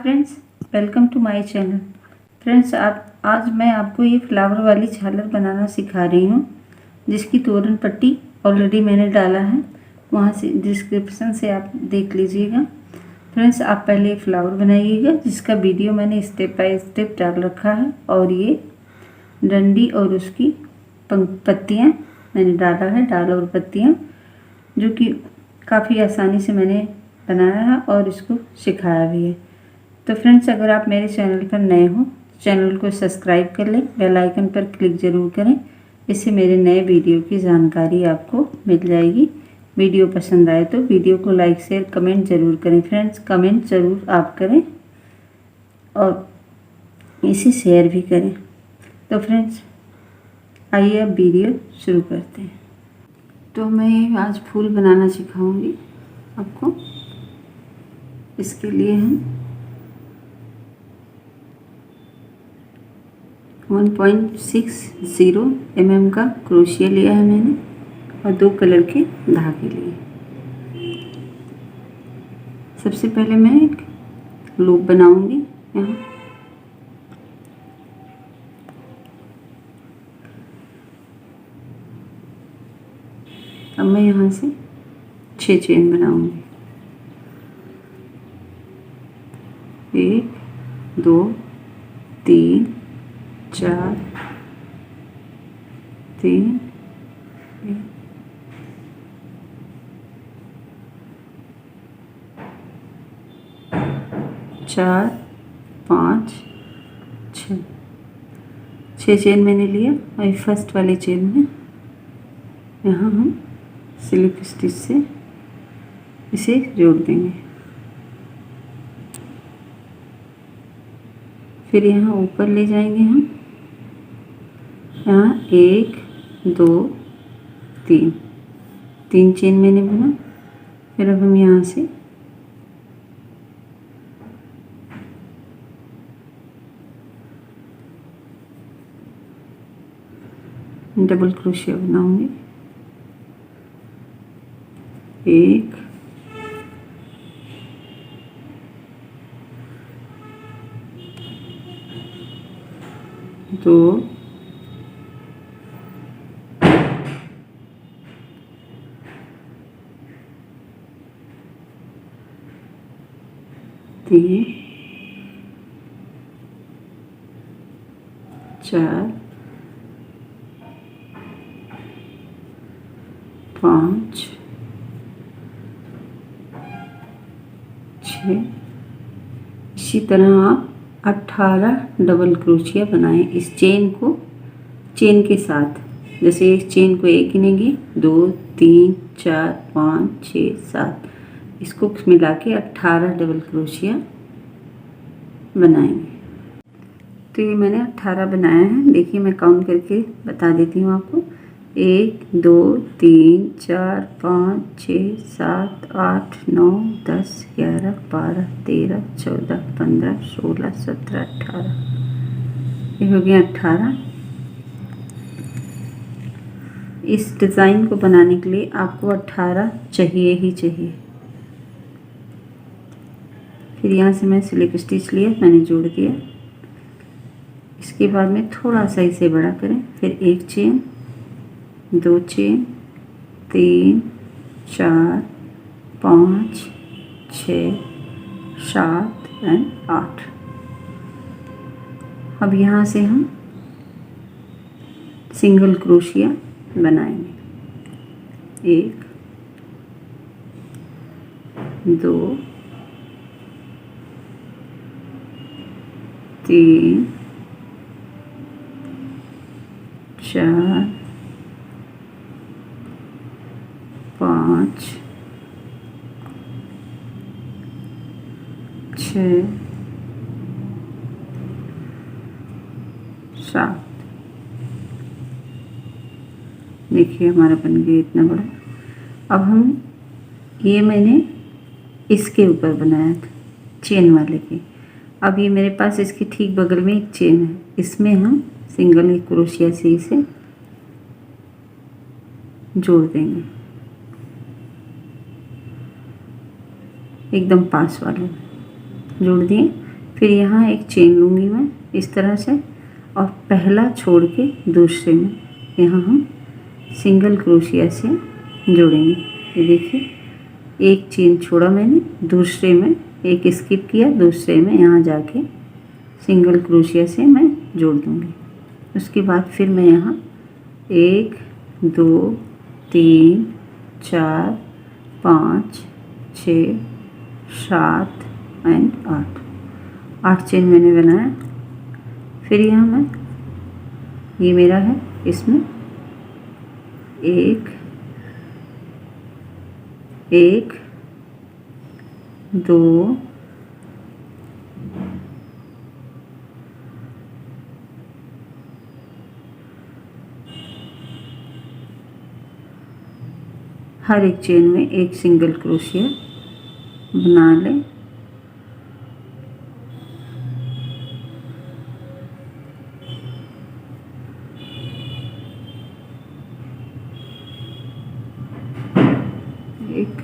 Friends, welcome to my channel. Friends, आज मैं आपको ये फ्लावर वाली झालर बनाना सिखा रही हूँ, जिसकी तोरण पट्टी ऑलरेडी मैंने डाला है, वहाँ से डिस्क्रिप्शन से आप देख लीजिएगा। फ्रेंड्स, आप पहले फ्लावर बनाइएगा, जिसका वीडियो मैंने स्टेप बाय स्टेप डाल रखा है, और ये डंडी और उसकी पत्तियाँ मैंने डाला है, डाल और पत्तियाँ, जो कि काफ़ी आसानी से मैंने बनाया है और इसको सिखाया भी है। तो फ्रेंड्स, अगर आप मेरे चैनल पर नए हो, चैनल को सब्सक्राइब कर लें, बेल आइकन पर क्लिक ज़रूर करें। इससे मेरे नए वीडियो की जानकारी आपको मिल जाएगी। वीडियो पसंद आए तो वीडियो को लाइक शेयर कमेंट ज़रूर करें। फ्रेंड्स, कमेंट ज़रूर आप करें और इसे शेयर भी करें। तो फ्रेंड्स, आइए अब वीडियो शुरू करते हैं। तो मैं आज फूल बनाना सिखाऊंगी आपको। इसके लिए हम 1.60 mm का क्रोशिया लिया है मैंने, और 2 कलर के धागे लिए। सबसे पहले मैं एक लूप बनाऊंगी यहाँ। अब मैं यहाँ से 6 चेन बनाऊंगी। 1 2 3 4 3 4 5 6 चेन मैंने लिया, और फर्स्ट वाले चेन में यहाँ हम स्लिप स्टिच से इसे जोड़ देंगे। फिर यहाँ ऊपर ले जाएंगे हम। यहाँ 1 2 3 चेन मैंने बुना। फिर अब हम यहाँ से डबल क्रोशिया बनाऊंगी। 1 2 3 4 5 6। इसी तरह आप 18 डबल क्रोशिया बनाएं इस चेन चेन के साथ। जैसे इस चेन को एक गिनेंगे, 2 3 4 5 6 7, इसको मिला के 18 डबल क्रोशिया बनाएंगे। तो ये मैंने 18 बनाया है। देखिए, मैं काउंट करके बता देती हूँ आपको। 1 2 3 4 5 6 7 8 9 10 11 12 13 14 15 16 17 18। ये हो गया 18। इस डिज़ाइन को बनाने के लिए आपको 18 चाहिए ही चाहिए। फिर यहाँ से मैं स्लिप स्टिच लिया, मैंने जोड़ दिया। इसके बाद में थोड़ा सा इसे बड़ा करें। फिर 1 चेन 2 चेन 3 4 5 6 7 एंड 8। अब यहाँ से हम सिंगल क्रोशिया बनाएंगे। 1 2 3 4 5 6 7। देखिए, हमारा बन गया इतना बड़ा। अब हम ये मैंने इसके ऊपर बनाया था, चेन वाले के। अब ये मेरे पास इसके ठीक बगल में एक चेन है, इसमें हम सिंगल क्रोशिया से इसे जोड़ देंगे। एकदम पास वाले जोड़ दिए। फिर यहाँ एक चेन लूँगी मैं इस तरह से, और पहला छोड़ के दूसरे में यहाँ हम सिंगल क्रोशिया से जोड़ेंगे। ये देखिए, एक चेन छोड़ा मैंने, दूसरे में एक स्किप किया, दूसरे में यहाँ जाके सिंगल क्रोशिया से मैं जोड़ दूँगी। उसके बाद फिर मैं यहाँ 1 2 3 4 5 6 7 एंड 8 चेन मैंने बनाया। फिर यहाँ मैं, ये मेरा है, इसमें 1 2 हर एक चेन में एक सिंगल क्रोशिया बना लें। एक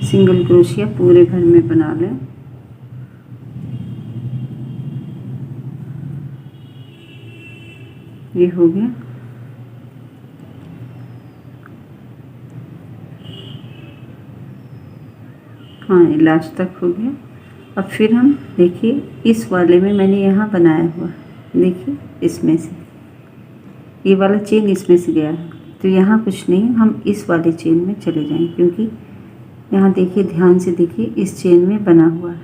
सिंगल क्रोशिया पूरे भर में बना लें। ये हो गया। हाँ, ये लास्ट तक हो गया। अब फिर हम देखिए, इस वाले में मैंने यहाँ बनाया हुआ, देखिए इसमें से ये वाला चेन इसमें से गया है, तो यहाँ कुछ नहीं, हम इस वाले चेन में चले जाएं, क्योंकि यहाँ देखिए, ध्यान से देखिए, इस चेन में बना हुआ है,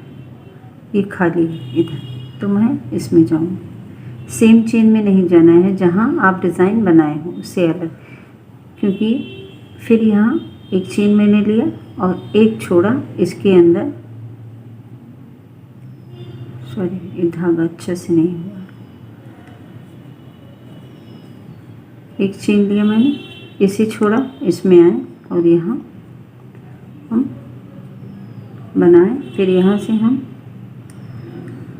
ये खाली है इधर, तो मैं इसमें जाऊँगी। सेम चेन में नहीं जाना है जहाँ आप डिज़ाइन बनाए हो, उससे अलग, क्योंकि फिर यहाँ एक चेन मैंने लिया और एक छोड़ा इसके अंदर। सॉरी, ये धागा अच्छा से नहीं हुआ। एक चेन लिया मैंने, इसे छोड़ा, इसमें आए और यहाँ हम बनाए। फिर यहाँ से हम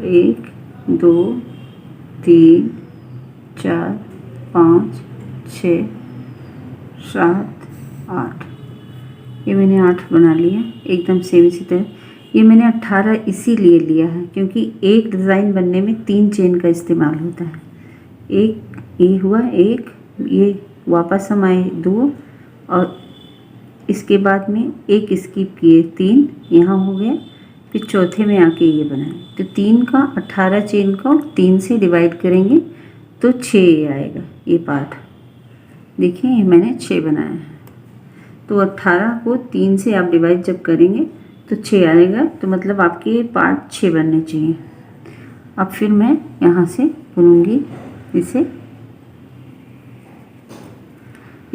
1 2 3 4 5 6 7 8, ये मैंने 8 बना लिया एकदम सेम इसी तरह। ये मैंने 18 इसीलिए लिया है क्योंकि एक डिज़ाइन बनने में 3 चेन का इस्तेमाल होता है। एक ये हुआ, एक ये वापस हम आए 2, और इसके बाद में एक स्किप किए 3, यहाँ हो गया। फिर चौथे में आके ये बनाए, तो 3 का 18 चेन का 3 से डिवाइड करेंगे तो 6 आएगा ये पार्ट। देखिए, ये मैंने 6 बनाया है, तो 18 को 3 से आप डिवाइड जब करेंगे तो 6 आएगा, तो मतलब आपके ये पार्ट 6 बनने चाहिए। अब फिर मैं यहाँ से बुनूंगी इसे,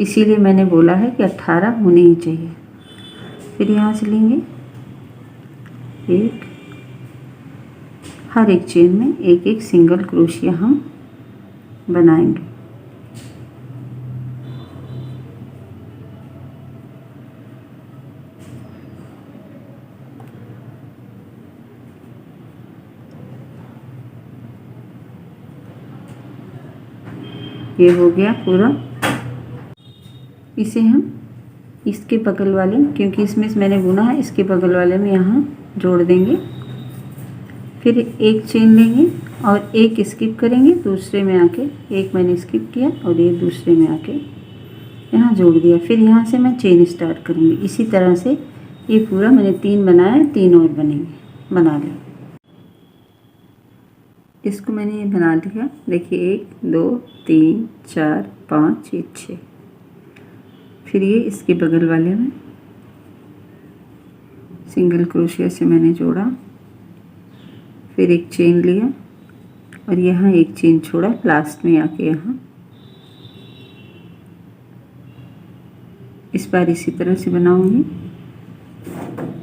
इसीलिए मैंने बोला है कि 18 होने ही चाहिए। फिर यहाँ से लेंगे एक, हर एक चेन में एक एक सिंगल क्रोशिया हम बनाएंगे। ये हो गया पूरा। इसे हम इसके बगल वाले, क्योंकि इसमें मैंने बुना है, इसके बगल वाले में यहाँ जोड़ देंगे। फिर एक चेन लेंगे और एक स्किप करेंगे, दूसरे में आके एक मैंने स्किप किया और ये दूसरे में आके यहाँ जोड़ दिया। फिर यहाँ से मैं चेन स्टार्ट करूँगी। इसी तरह से ये पूरा मैंने 3 बनाया, 3 और बनेंगे, बना लें। इसको मैंने ये बना लिया, देखिए 1 2 3 4 5 6। फिर ये इसके बगल वाले में सिंगल क्रोशिया से मैंने जोड़ा, फिर एक चेन लिया और यहाँ एक चेन छोड़ा, लास्ट में आके यहाँ इस बार इसी तरह से बनाऊंगी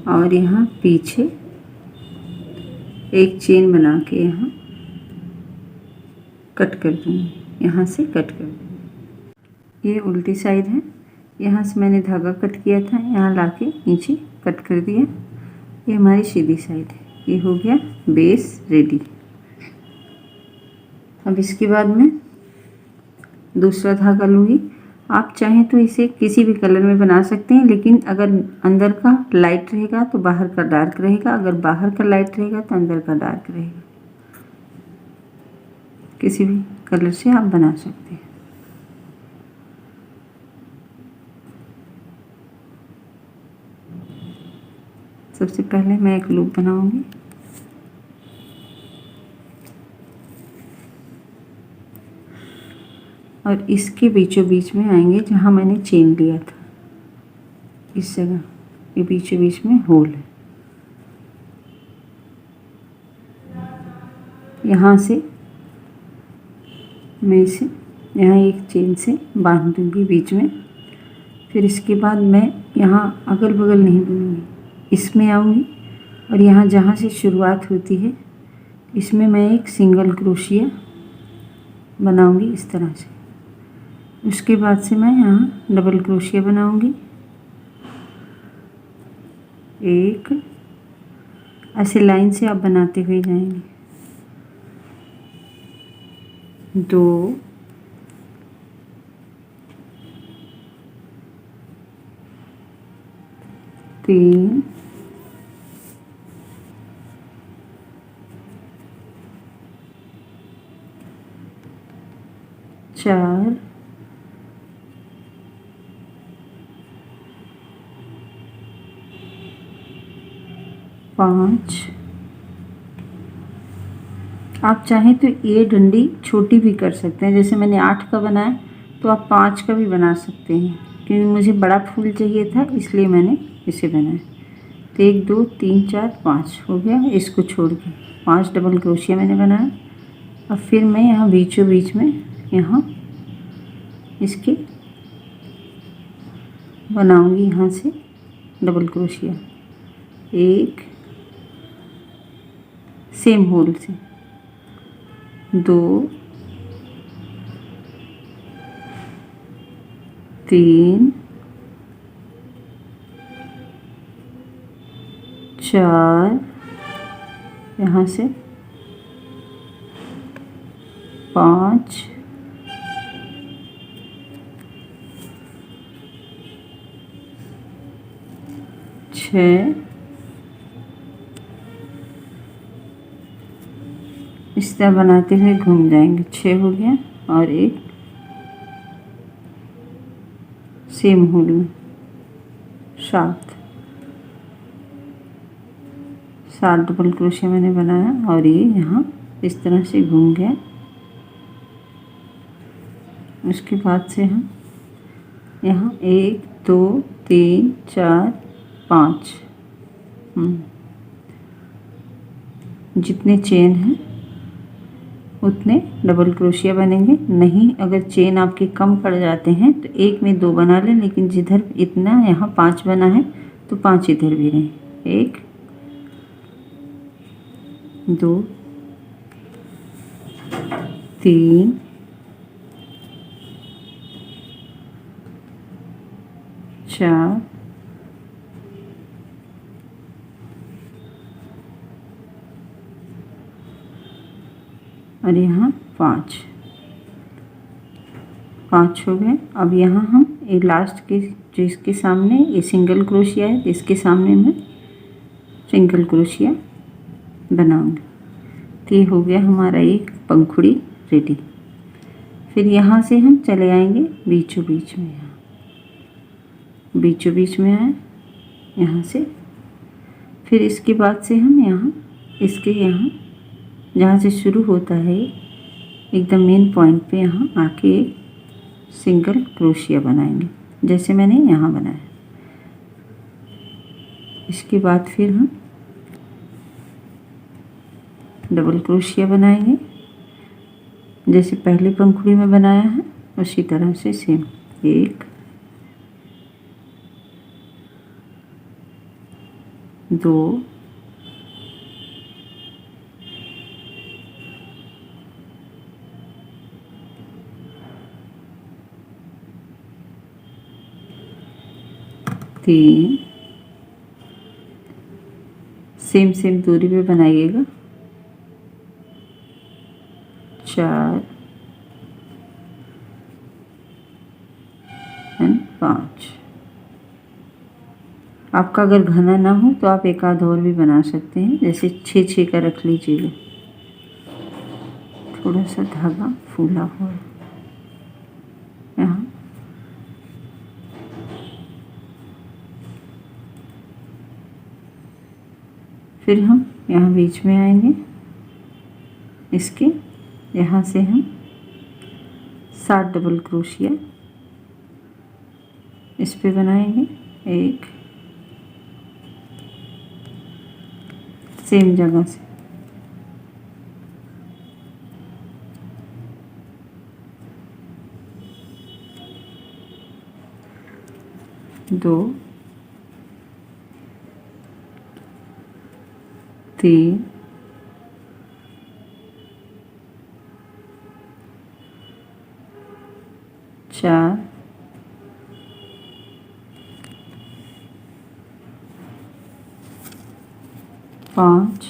और यहाँ पीछे एक चेन बना के यहाँ कट कर दूँगी, यहाँ से कट कर दूँगी। ये उल्टी साइड है, यहाँ से मैंने धागा कट किया था, यहाँ लाके नीचे कट कर दिया। ये हमारी सीधी साइड है। ये हो गया बेस रेडी। अब इसके बाद मैं दूसरा धागा लूँगी आप चाहें तो इसे किसी भी कलर में बना सकते हैं, लेकिन अगर अंदर का लाइट रहेगा तो बाहर का डार्क रहेगा, अगर बाहर का लाइट रहेगा तो अंदर का डार्क रहेगा। किसी भी कलर से आप बना सकते हैं। सबसे पहले मैं एक लूप बनाऊंगी। और इसके बीचों बीच में आएंगे जहाँ मैंने चेन लिया था, इस जगह ये बीचों बीच में होल है। यहाँ से मैं इसे यहाँ एक चेन से बांध दूँगी बीच में। फिर इसके बाद मैं यहाँ अगल बगल नहीं बुनूँगी, इसमें आऊँगी और यहाँ जहाँ से शुरुआत होती है इसमें मैं एक सिंगल क्रोशिया बनाऊँगी इस तरह से। उसके बाद से मैं यहाँ डबल क्रोशिया बनाऊँगी, एक ऐसे लाइन से आप बनाते हुए जाएंगे, 2, 3, 4, 5। आप चाहें तो ये डंडी छोटी भी कर सकते हैं, जैसे मैंने 8 का बनाया तो आप 5 का भी बना सकते हैं, क्योंकि मुझे बड़ा फूल चाहिए था इसलिए मैंने इसे बनाया। तो 1 2 3 4 5 हो गया। इसको छोड़ के 5 डबल क्रोशिया मैंने बनाया। और फिर मैं यहाँ बीचों बीच में यहाँ इसके बनाऊंगी, यहाँ से डबल क्रोशिया, एक सेम होल से, 2, 3, 4, यहाँ से 5, 6, इस तरह बनाते हुए घूम जाएंगे। 6 हो गया और एक सेम होल में 7 डबल क्रोशिया मैंने बनाया और ये यहाँ इस तरह से घूम गया। उसके बाद से हम यहाँ 1 2 3 4 5 जितने चेन हैं उतने डबल क्रोशिया बनेंगे। नहीं, अगर चेन आपके कम पड़ जाते हैं तो एक में 2 बना लें, लेकिन जिधर इतना यहाँ 5 बना है तो 5 इधर भी रहें। 1 2 3 4 और यहाँ 5 हो गए। अब यहाँ हम एक लास्ट के जो इसके सामने ये सिंगल क्रोशिया है, इसके सामने मैं सिंगल क्रोशिया बनाऊंगी। तो ये हो गया हमारा एक पंखुड़ी रेडी। फिर यहाँ से हम चले आएंगे बीचों बीच में, यहाँ बीचों बीच में आए यहाँ से। फिर इसके बाद से हम यहाँ इसके यहाँ जहाँ से शुरू होता है एकदम मेन पॉइंट पे यहाँ आके एक सिंगल क्रोशिया बनाएंगे, जैसे मैंने यहाँ बनाया। इसके बाद फिर हम डबल क्रोशिया बनाएंगे, जैसे पहले पंखुड़ी में बनाया है उसी तरह से सेम। 1 2 3 सेम दूरी पे बनाइएगा। 4 5। आपका अगर घना ना हो तो आप एक आध और भी बना सकते हैं, जैसे 6 का रख लीजिएगा। थोड़ा सा धागा फूला हुआ यहाँ। फिर हम यहाँ बीच में आएंगे, इसके यहाँ से हम 7 डबल क्रोशिया इस पे बनाएंगे। 1 सेम जगह से, 2 3 4 5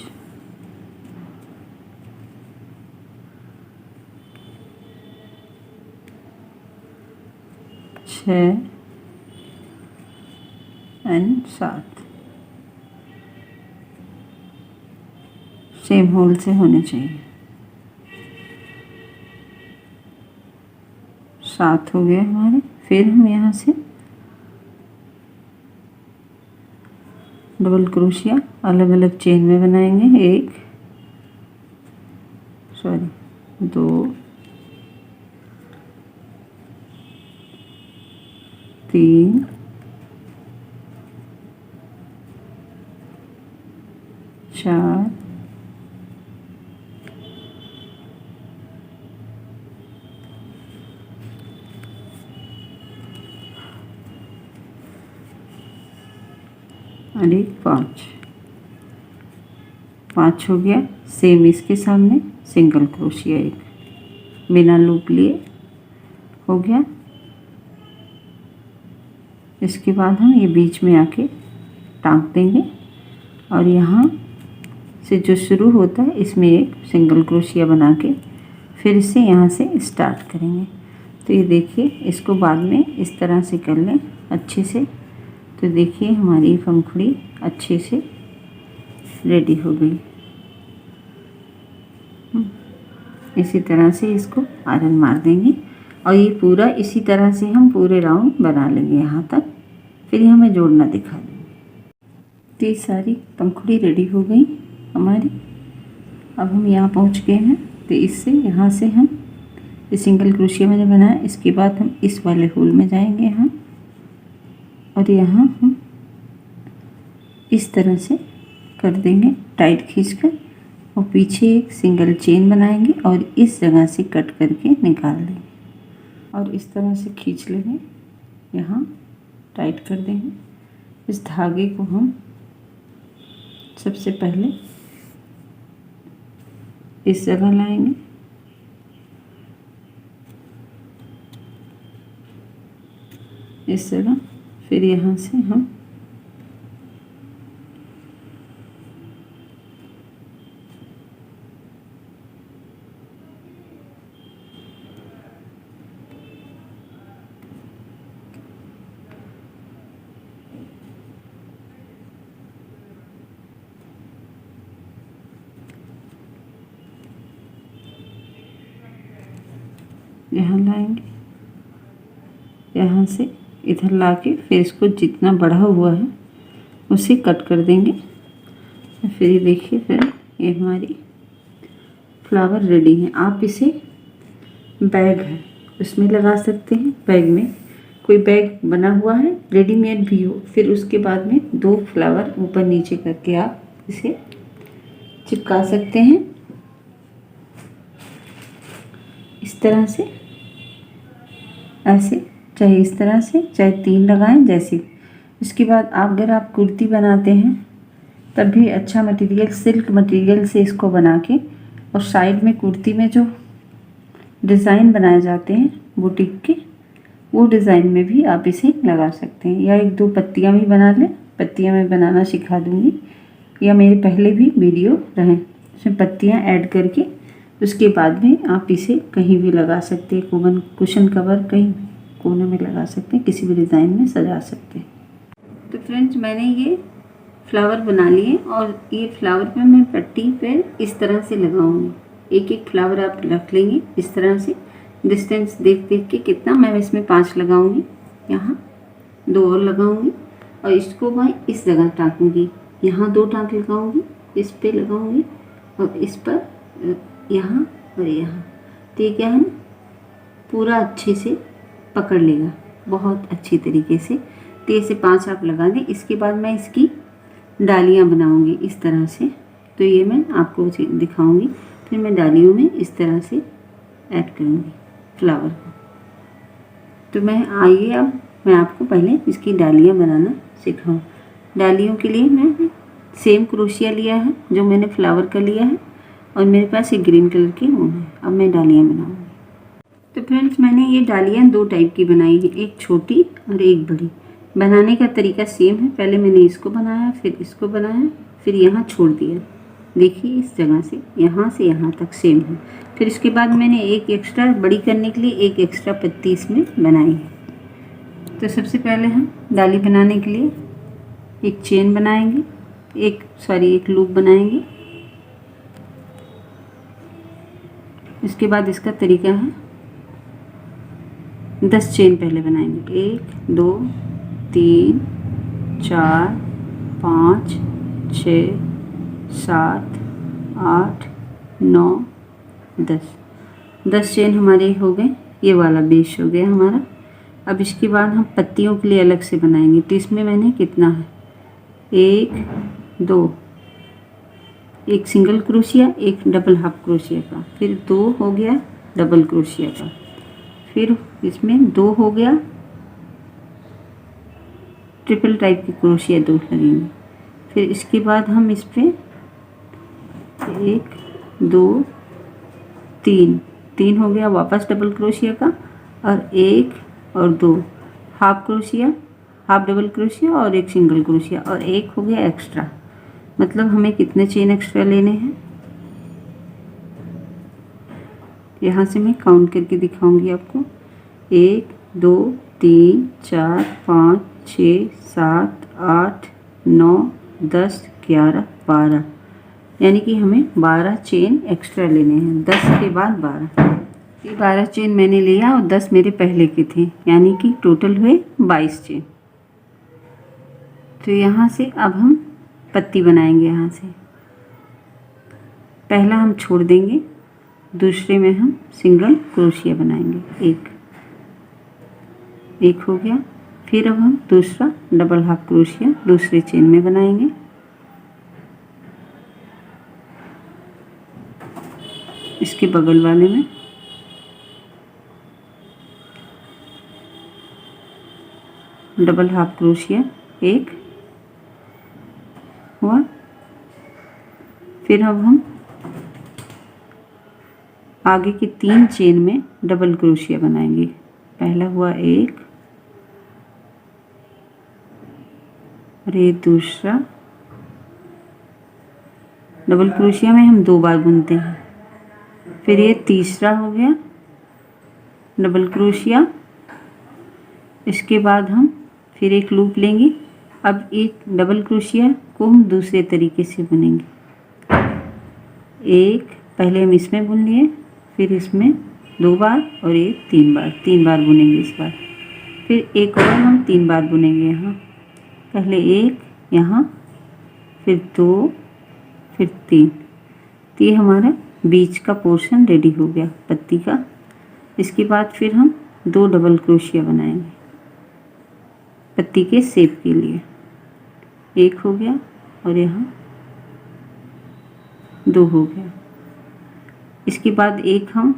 6 एंड 7। सेम होल से होने चाहिए। 7 हो गए हमारे। फिर हम यहाँ से डबल क्रोशिया अलग अलग चेन में बनाएंगे। 2 3 4 और 5 हो गया। सेम इसके सामने सिंगल क्रोशिया 1 बिना लूप लिए हो गया। इसके बाद हम ये बीच में आके टाँक देंगे और यहाँ से जो शुरू होता है इसमें एक सिंगल क्रोशिया बना के फिर इसे यहाँ से स्टार्ट करेंगे। तो ये देखिए, इसको बाद में इस तरह से कर लें अच्छे से। तो देखिए हमारी पंखुड़ी अच्छे से रेडी हो गई। इसी तरह से इसको आयरन मार देंगे और ये पूरा इसी तरह से हम पूरे राउंड बना लेंगे यहाँ तक। फिर हमें जोड़ना दिखा देंगे। तो ये सारी पंखुड़ी रेडी हो गई हमारी। अब हम यहाँ पहुँच गए हैं। तो इससे यहाँ से हम इस सिंगल क्रोशिया मैंने बनाया, इसके बाद हम इस वाले होल में जाएंगे यहाँ और यहाँ हम इस तरह से कर देंगे टाइट खींचकर और पीछे एक सिंगल चेन बनाएंगे और इस जगह से कट करके निकाल देंगे और इस तरह से खींच लेंगे, यहाँ टाइट कर देंगे। इस धागे को हम सबसे पहले इस जगह लाएंगे, इस जगह। फिर यहाँ से हम यहाँ लाएंगे, यहाँ से इधर लाके फिर इसको जितना बढ़ा हुआ है उसे कट कर देंगे। फिर ये देखिए, फिर ये हमारी फ्लावर रेडी है। आप इसे बैग है उसमें लगा सकते हैं। बैग में कोई बैग बना हुआ है रेडीमेड भी हो, फिर उसके बाद में 2 फ्लावर ऊपर नीचे करके आप इसे चिपका सकते हैं इस तरह से। ऐसे चाहे इस तरह से, चाहे 3 लगाएं जैसे। इसके बाद अगर आप कुर्ती बनाते हैं तब भी अच्छा मटेरियल सिल्क मटेरियल से इसको बना के और साइड में कुर्ती में जो डिज़ाइन बनाए जाते हैं बुटीक के, वो डिज़ाइन में भी आप इसे लगा सकते हैं। या 1-2 पत्तियां भी बना लें। पत्तियां मैं बनाना सिखा दूँगी, या मेरे पहले भी वीडियो रहें उसमें पत्तियां ऐड करके उसके बाद में आप इसे कहीं भी लगा सकते हैं। कुशन कवर कहीं कोने में लगा सकते हैं, किसी भी डिज़ाइन में सजा सकते हैं। तो फ्रेंड्स मैंने ये फ्लावर बना लिए और ये फ्लावर पे मैं पट्टी पे इस तरह से लगाऊंगी। एक एक फ्लावर आप रख लेंगे इस तरह से, डिस्टेंस देख देख के कितना। मैं इसमें 5 लगाऊंगी, यहाँ 2 और लगाऊंगी और इसको मैं इस जगह टाँकूंगी। यहाँ 2 टाँक लगाऊंगी, इस पे लगाऊंगी और इस पर यहाँ और यहाँ। तो ये क्या है ना, पूरा अच्छे से पकड़ लेगा बहुत अच्छी तरीके से। तो ऐसे 5 आप लगा दें। इसके बाद मैं इसकी डालियाँ बनाऊंगी इस तरह से। तो ये मैं आपको दिखाऊंगी। फिर मैं डालियों में इस तरह से ऐड करूंगी फ्लावर को। तो आइए अब मैं आपको पहले इसकी डालियाँ बनाना सिखाऊं। डालियों के लिए मैं सेम क्रोशिया लिया है जो मैंने फ्लावर का लिया है और मेरे पास एक ग्रीन कलर की ऊन है। अब मैं डालियाँ बनाऊंगी। तो फ्रेंड्स मैंने ये डालियाँ 2 टाइप की बनाई है, एक छोटी और एक बड़ी। बनाने का तरीका सेम है। पहले मैंने इसको बनाया, फिर इसको बनाया, फिर यहाँ छोड़ दिया। देखिए इस जगह से यहाँ तक सेम है। फिर इसके बाद मैंने एक एक्स्ट्रा बड़ी करने के लिए एक एक्स्ट्रा पत्ती इसमें बनाई है। तो सबसे पहले हम डाली बनाने के लिए एक चेन बनाएंगे, एक लूप बनाएंगे। इसके बाद इसका तरीका है 10 चेन पहले बनाएंगे। 1 2 3 4 5 6 7 8 9 10 चेन हमारे हो गए। ये वाला बेस हो गया हमारा। अब इसके बाद हम पत्तियों के लिए अलग से बनाएंगे। तो इसमें मैंने कितना है, 1 2, एक सिंगल क्रोशिया, एक डबल हाफ क्रोशिया का, फिर 2 हो गया डबल क्रोशिया का, फिर इसमें 2 हो गया ट्रिपल टाइप की क्रोशिया 2 लगेंगे। फिर इसके बाद हम इस पे 1 2 3 हो गया वापस डबल क्रोशिया का, और 1 और 2 half crochet, half double crochet और एक सिंगल क्रोशिया, और 1 हो गया एक्स्ट्रा। मतलब हमें कितने चेन एक्स्ट्रा लेने हैं, यहाँ से मैं काउंट करके दिखाऊंगी आपको। 1 2 3 4 5 6 7 8 9 10 11 12, यानी कि हमें 12 चेन एक्स्ट्रा लेने हैं। 10 के बाद 12, ये 12 चेन मैंने लिया और 10 मेरे पहले के थे, यानी कि टोटल हुए 22 चेन। तो यहाँ से अब हम पत्ती बनाएंगे। यहाँ से पहला हम छोड़ देंगे, दूसरे में हम सिंगल क्रोशिया बनाएंगे। एक हो गया। फिर अब हम दूसरा डबल हाफ क्रोशिया दूसरे चेन में बनाएंगे। इसके बगल वाले में डबल हाफ क्रोशिया एक हुआ। फिर अब हम आगे की 3 चेन में डबल क्रोशिया बनाएंगे। पहला हुआ 1 और ये दूसरा। डबल क्रोशिया में हम 2 बार बुनते हैं। फिर ये तीसरा हो गया डबल क्रोशिया। इसके बाद हम फिर एक लूप लेंगे। अब एक डबल क्रोशिया को हम दूसरे तरीके से बुनेंगे। पहले हम इसमें बुन लिए, फिर इसमें 2 बार और एक 3 बार बुनेंगे इस बार। फिर एक और हम 3 बार बुनेंगे। यहाँ पहले 1 यहाँ, फिर 2, फिर 3। तो ये हमारा बीच का पोर्शन रेडी हो गया पत्ती का। इसके बाद फिर हम 2 डबल क्रोशिया बनाएंगे पत्ती के शेप के लिए। 1 हो गया और यहाँ 2 हो गया। इसके बाद एक हम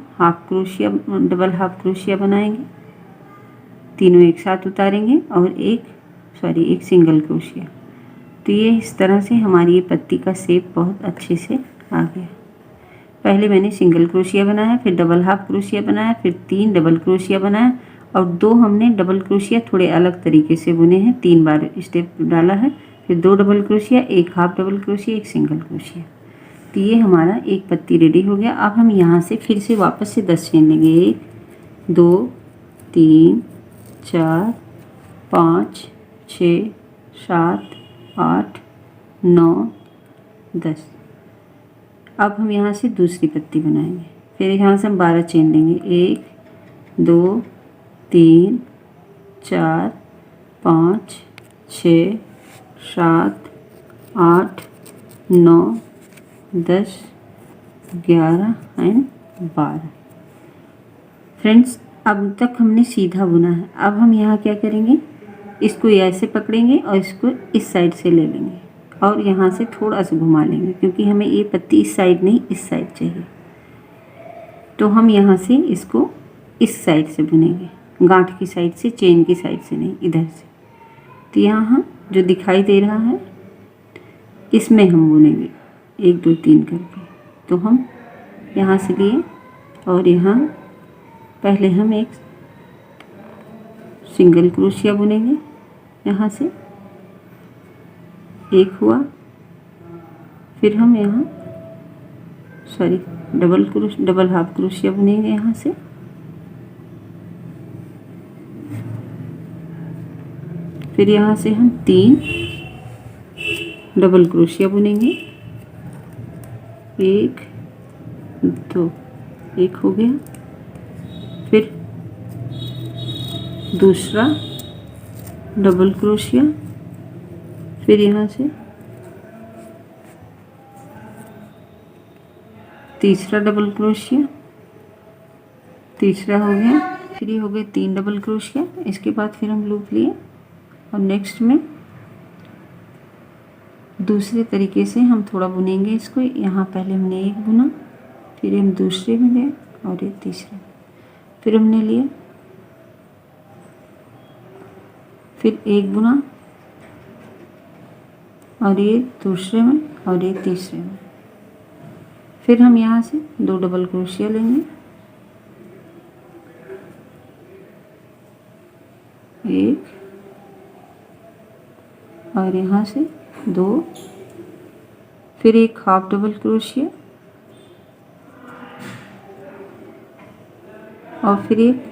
डबल हाफ क्रोशिया बनाएंगे, तीनों एक साथ उतारेंगे और एक सिंगल क्रोशिया। तो ये इस तरह से हमारी ये पत्ती का शेप बहुत अच्छे से आ गया। पहले मैंने सिंगल क्रोशिया बनाया, फिर डबल हाफ क्रोशिया बनाया, फिर 3 डबल क्रोशिया बनाया और 2 हमने डबल क्रोशिया थोड़े अलग तरीके से बुने हैं। 3 बार स्टेप डाला है, फिर 2 डबल क्रोशिया, एक हाफ डबल क्रोशिया, एक सिंगल क्रोशिया। तो ये हमारा एक पत्ती रेडी हो गया। अब हम यहाँ से फिर से वापस से 10 चेन लेंगे। 1 2 3 4 5 6 7 8 9 10। अब हम यहाँ से दूसरी पत्ती बनाएंगे। फिर यहाँ से हम 12 चेन लेंगे। 1 2 3 4 5 6 7 8 9 10 11 एंड 12। फ्रेंड्स, अब तक हमने सीधा बुना है। अब हम यहाँ क्या करेंगे, इसको ऐसे पकड़ेंगे और इसको इस साइड से ले लेंगे और यहाँ से थोड़ा सा घुमा लेंगे, क्योंकि हमें ये पत्ती इस साइड नहीं इस साइड चाहिए। तो हम यहाँ से इसको इस साइड से बुनेंगे, गांठ की साइड से, चेन की साइड से नहीं, इधर से। तो यहाँ जो दिखाई दे रहा है इसमें हम बुनेंगे 1 2 3 करके। तो हम यहाँ से लिए और यहाँ पहले हम एक सिंगल क्रोशिया बुनेंगे। यहाँ से एक हुआ, फिर हम यहाँ डबल हाफ क्रोशिया बुनेंगे यहाँ से। फिर यहाँ से हम 3 डबल क्रोशिया बुनेंगे। 1 2, एक हो गया। फिर दूसरा डबल क्रोशिया, फिर यहाँ से तीसरा डबल क्रोशिया, तीसरा हो गया। फिर ये हो गए 3 डबल क्रोशिया। इसके बाद फिर हम लूप लिए और नेक्स्ट में दूसरे तरीके से हम थोड़ा बुनेंगे इसको। यहाँ पहले हमने एक बुना, फिर हम दूसरे में गए और ये तीसरे, फिर हमने लिया, फिर एक बुना और ये दूसरे में और ये तीसरे में। फिर हम यहाँ से 2 डबल क्रोशिया लेंगे, एक और यहाँ से 2, फिर एक हाफ डबल क्रोशिया और फिर एक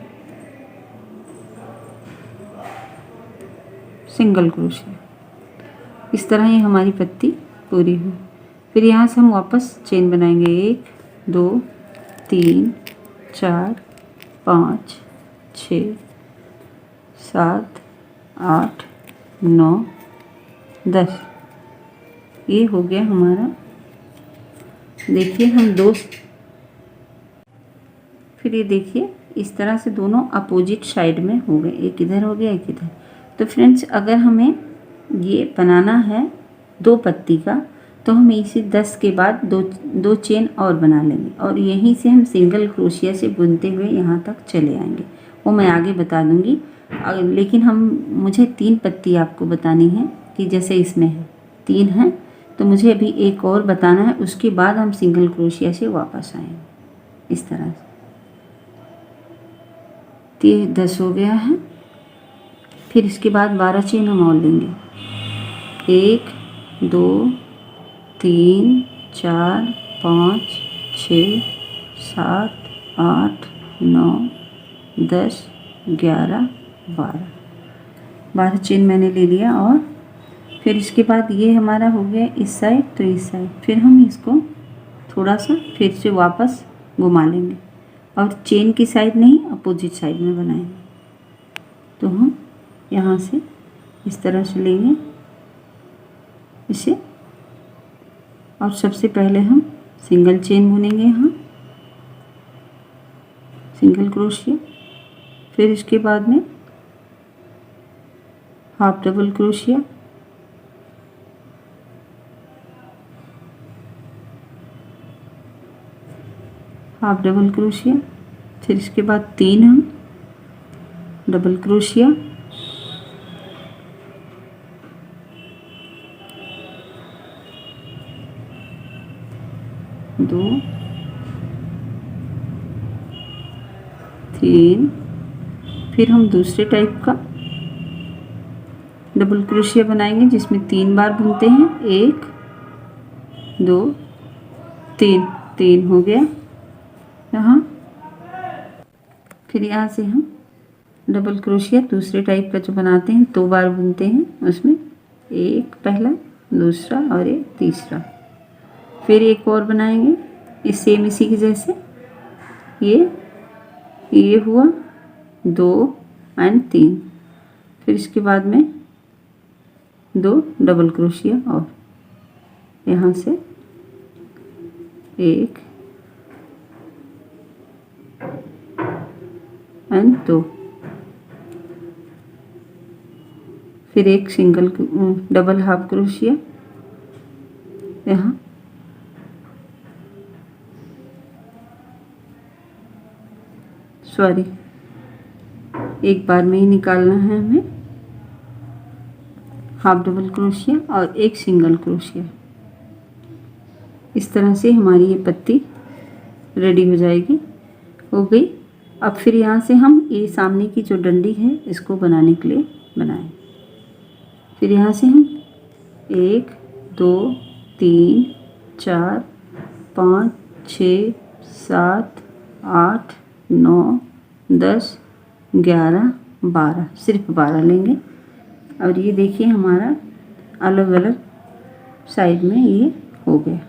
सिंगल क्रोशिया। इस तरह ही हमारी पत्ती पूरी हुई। फिर यहाँ से हम वापस चेन बनाएंगे। 1 2 3 4 5 6 7 8 9 10। ये हो गया हमारा। देखिए हम 2, फिर ये देखिए इस तरह से दोनों अपोजिट साइड में हो गए, एक इधर हो गया एक इधर। तो फ्रेंड्स, अगर हमें ये बनाना है 2 पत्ती का, तो हम इसी 10 के बाद 2 चेन और बना लेंगे और यहीं से हम सिंगल क्रोशिया से बुनते हुए यहाँ तक चले आएंगे। वो मैं आगे बता दूँगी। लेकिन मुझे 3 पत्ती आपको बतानी है कि जैसे इसमें है 3 हैं, तो मुझे अभी एक और बताना है। उसके बाद हम सिंगल क्रोशिया से वापस आएंगे इस तरह से। तो ये 10 हो गया है। फिर इसके बाद 12 चेन हम और लेंगे। 1 2 3 4 5 6 7 8 9 10 11 12 चेन मैंने ले लिया। और फिर इसके बाद ये हमारा हो गया इस साइड, तो इस साइड फिर हम इसको थोड़ा सा फिर से वापस घुमा लेंगे और चेन की साइड नहीं अपोजिट साइड में बनाएंगे। तो हम यहाँ से इस तरह से लेंगे इसे और सबसे पहले हम सिंगल चेन बुनेंगे यहाँ, सिंगल क्रोशिया। फिर इसके बाद में half double crochet, half double crochet. फिर इसके बाद 3 हम डबल क्रोशिया, 2 3। फिर हम दूसरे टाइप का डबल क्रोशिया बनाएंगे जिसमें 3 बार बुनते हैं। 1 2 3, 3 हो गया यहाँ। फिर यहाँ से हम डबल क्रोशिया दूसरे टाइप का जो बनाते हैं 2 बार बुनते हैं, उसमें एक पहला, दूसरा और एक तीसरा, फिर एक और बनाएंगे इस सेम इसी के जैसे। ये हुआ 2 एंड 3, फिर इसके बाद में 2 डबल क्रोशिया और यहाँ से 1 एंड 2, फिर एक सिंगल डबल हाफ क्रोशिया यहाँ, सॉरी एक बार में ही निकालना है हमें, हाफ डबल क्रोशिया और एक सिंगल क्रोशिया। इस तरह से हमारी ये पत्ती रेडी हो जाएगी, हो गई। अब फिर यहाँ से हम ये सामने की जो डंडी है इसको बनाने के लिए बनाएं। फिर यहाँ से हम 1 2 3 4 5 6 7 8 9 10 11 12, सिर्फ 12 लेंगे। और ये देखिए हमारा अलग अलग साइड में ये हो गया।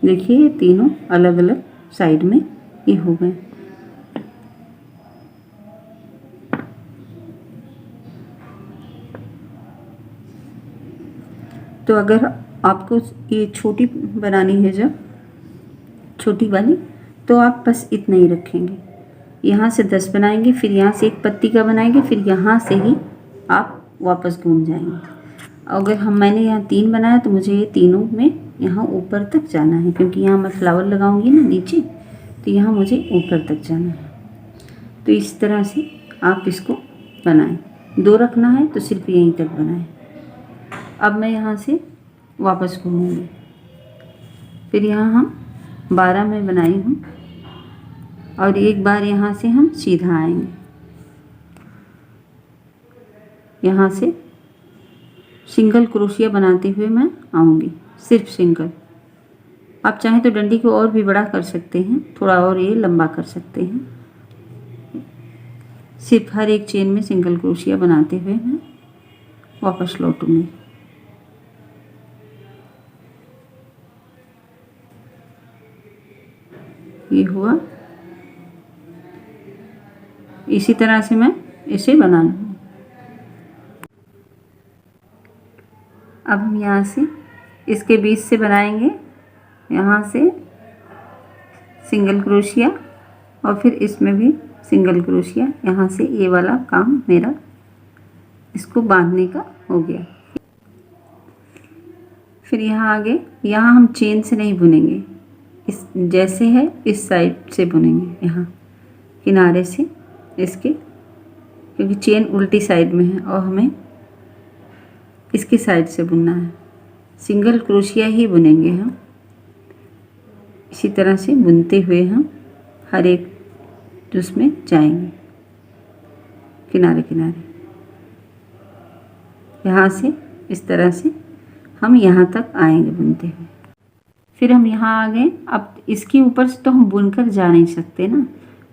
देखिए ये तीनों अलग अलग साइड में ये हो गए। तो अगर आपको ये छोटी बनानी है, जब छोटी वाली, तो आप बस इतना ही रखेंगे। यहाँ से 10 बनाएंगे, फिर यहाँ से एक पत्ती का बनाएंगे, फिर यहाँ से ही आप वापस घूम जाएंगे। अगर मैंने यहाँ 3 बनाया तो मुझे ये तीनों में यहाँ ऊपर तक जाना है, क्योंकि यहाँ मैं फ्लावर लगाऊंगी ना नीचे, तो यहाँ मुझे ऊपर तक जाना है। तो इस तरह से आप इसको बनाएं। 2 रखना है तो सिर्फ यहीं तक बनाएं। अब मैं यहाँ से वापस घूमूंगी, फिर यहाँ हम 12 में बनाई हूँ, और एक बार यहाँ से हम सीधा आएंगे। यहाँ से सिंगल क्रोशिया बनाते हुए मैं आऊँगी, सिर्फ सिंगल। आप चाहें तो डंडी को और भी बड़ा कर सकते हैं, थोड़ा और ये लंबा कर सकते हैं। सिर्फ हर एक चेन में सिंगल क्रोशिया बनाते हुए मैं वापस लौटूंगी। ये हुआ, इसी तरह से मैं इसे बना लूँगी। अब हम यहाँ से इसके बीच से बनाएंगे, यहाँ से सिंगल क्रोशिया और फिर इसमें भी सिंगल क्रोशिया। यहाँ से ये वाला काम मेरा इसको बांधने का हो गया। फिर यहाँ आगे, यहाँ हम चेन से नहीं बुनेंगे, इस जैसे है इस साइड से बुनेंगे, यहाँ किनारे से इसके, क्योंकि चेन उल्टी साइड में है और हमें इसकी साइड से बुनना है। सिंगल क्रोशिया ही बुनेंगे हम। इसी तरह से बुनते हुए हम हर एक उसमें जाएंगे किनारे किनारे। यहाँ से इस तरह से हम यहाँ तक आएंगे बुनते हुए। फिर हम यहाँ आ गए। अब इसके ऊपर से तो हम बुनकर जा नहीं सकते ना,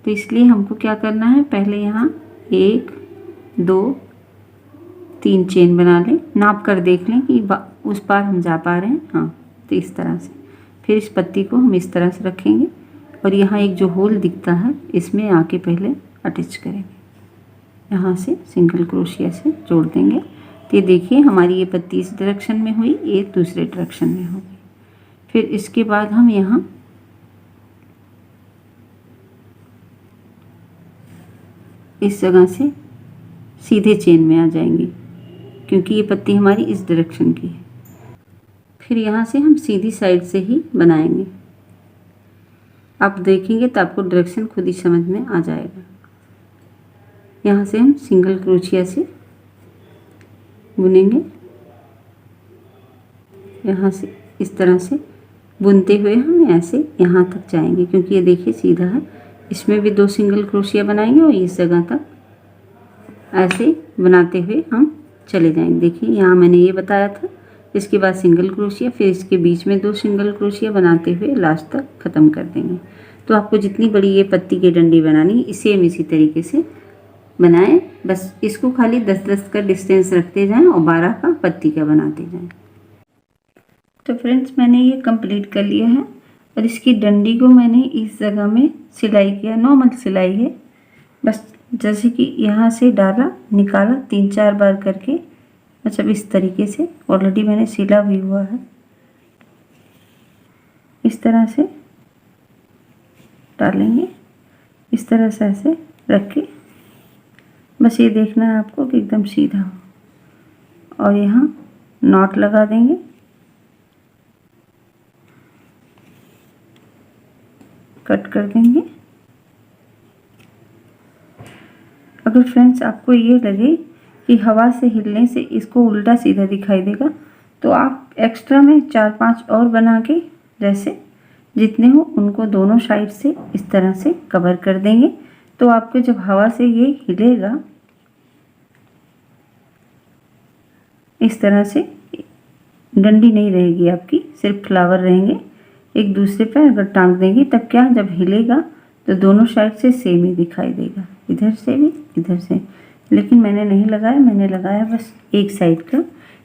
तो इसलिए हमको क्या करना है, पहले यहाँ 1 2 3 चेन बना लें, नाप कर देख लें कि उस पार हम जा पा रहे हैं। हाँ, तो इस तरह से फिर इस पत्ती को हम इस तरह से रखेंगे और यहाँ एक जो होल दिखता है इसमें आके पहले अटैच करेंगे। यहाँ से सिंगल क्रोशिया से जोड़ देंगे। तो ये देखिए हमारी ये पत्ती इस डायरेक्शन में हुई, एक दूसरे डायरेक्शन में होगी। फिर इसके बाद हम यहाँ इस जगह से सीधे चेन में आ जाएंगे, क्योंकि ये पत्ती हमारी इस डायरेक्शन की है। फिर यहाँ से हम सीधी साइड से ही बनाएंगे। आप देखेंगे तो आपको डायरेक्शन खुद ही समझ में आ जाएगा। यहाँ से हम सिंगल क्रोशिया से बुनेंगे, यहाँ से इस तरह से बुनते हुए हम ऐसे यहाँ तक जाएंगे, क्योंकि ये देखिए सीधा है। इसमें भी 2 सिंगल क्रोशिया बनाएंगे और इस जगह तक ऐसे बनाते हुए हम चले जाएंगे। देखिए यहाँ मैंने ये बताया था। इसके बाद सिंगल क्रोशिया, फिर इसके बीच में 2 सिंगल क्रोशिया बनाते हुए लास्ट तक ख़त्म कर देंगे। तो आपको जितनी बड़ी ये पत्ती की डंडी बनानी सेम इसी तरीके से बनाएं। बस इसको खाली 10-10 का डिस्टेंस रखते जाएं और 12 का पत्ती का बनाते जाएं। तो फ्रेंड्स मैंने ये कंप्लीट कर लिया है और इसकी डंडी को मैंने इस जगह में सिलाई किया, नॉर्मल सिलाई है। बस जैसे कि यहाँ से डाला निकाला 3-4 बार करके, मतलब इस तरीके से ऑलरेडी मैंने सिला भी हुआ है। इस तरह से डालेंगे, इस तरह से ऐसे रख के बस ये देखना है आपको कि एकदम सीधा हो। और यहाँ नॉट लगा देंगे, कट कर देंगे। अगर फ्रेंड्स आपको ये लगे कि हवा से हिलने से इसको उल्टा सीधा दिखाई देगा तो आप एक्स्ट्रा में 4-5 और बना के जैसे जितने हो उनको दोनों साइड से इस तरह से कवर कर देंगे। तो आपको जब हवा से ये हिलेगा इस तरह से डंडी नहीं रहेगी आपकी, सिर्फ फ्लावर रहेंगे। एक दूसरे पर अगर टांग देंगे तब क्या, जब हिलेगा तो दोनों साइड से सेम ही दिखाई देगा, इधर से भी इधर से। लेकिन मैंने नहीं लगाया, मैंने लगाया बस एक साइड का,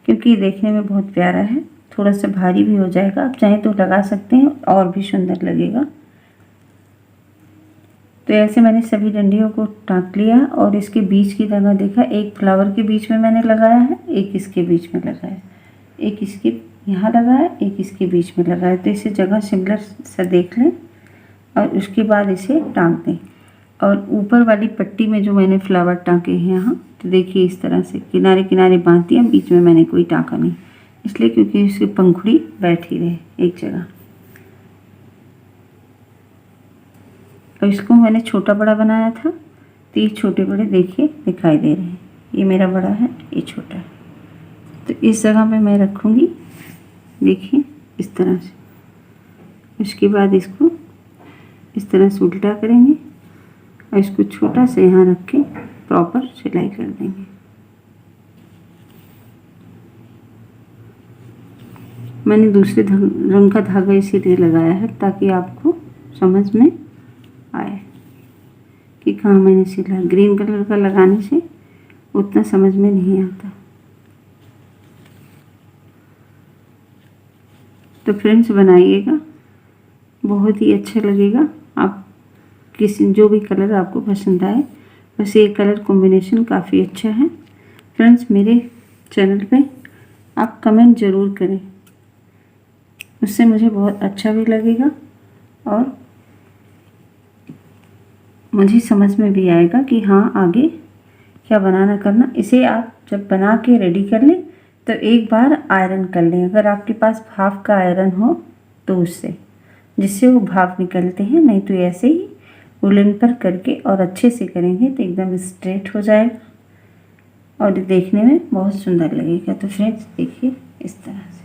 क्योंकि ये देखने में बहुत प्यारा है। थोड़ा सा भारी भी हो जाएगा, आप चाहें तो लगा सकते हैं और भी सुंदर लगेगा। तो ऐसे मैंने सभी डंडियों को टाँक लिया और इसके बीच की जगह देखा, एक फ्लावर के बीच में मैंने लगाया है, एक इसके बीच में लगाया, एक इसके यहाँ लगाया, एक इसके बीच में लगाया। तो इसे जगह सिमिलर सा देख लें और उसके बाद इसे टाँक दें। और ऊपर वाली पट्टी में जो मैंने फ्लावर टाँके हैं यहाँ, तो देखिए इस तरह से किनारे किनारे बांध दिया, बीच में मैंने कोई टाँका नहीं, इसलिए क्योंकि इसकी पंखुड़ी बैठ ही रहे एक जगह। और इसको मैंने छोटा बड़ा बनाया था, तो ये छोटे बड़े देखिए दिखाई दे रहे हैं। ये मेरा बड़ा है, ये छोटा है। तो इस जगह पे मैं रखूँगी, देखिए इस तरह से। उसके बाद इसको इस तरह से उल्टा करेंगे और इसको छोटा से यहाँ रख के प्रॉपर सिलाई कर देंगे। मैंने दूसरे रंग का धागा इसीलिए लगाया है ताकि आपको समझ में आए कि कहाँ मैंने सिला। ग्रीन कलर का लगाने से उतना समझ में नहीं आता। तो फ्रेंड्स बनाइएगा, बहुत ही अच्छा लगेगा। आप किसी जो भी कलर आपको पसंद आए, बस ये कलर कॉम्बिनेशन काफ़ी अच्छा है। फ्रेंड्स मेरे चैनल पे आप कमेंट ज़रूर करें, उससे मुझे बहुत अच्छा भी लगेगा और मुझे समझ में भी आएगा कि हाँ आगे क्या बनाना करना। इसे आप जब बना के रेडी कर लें तो एक बार आयरन कर लें, अगर आपके पास भाप का आयरन हो तो उससे, जिससे वो भाप निकलते हैं। नहीं तो ऐसे ही वुलन पर करके और अच्छे से करेंगे तो एकदम स्ट्रेट हो जाएगा और देखने में बहुत सुंदर लगेगा। तो फ्रेंड्स देखिए इस तरह से।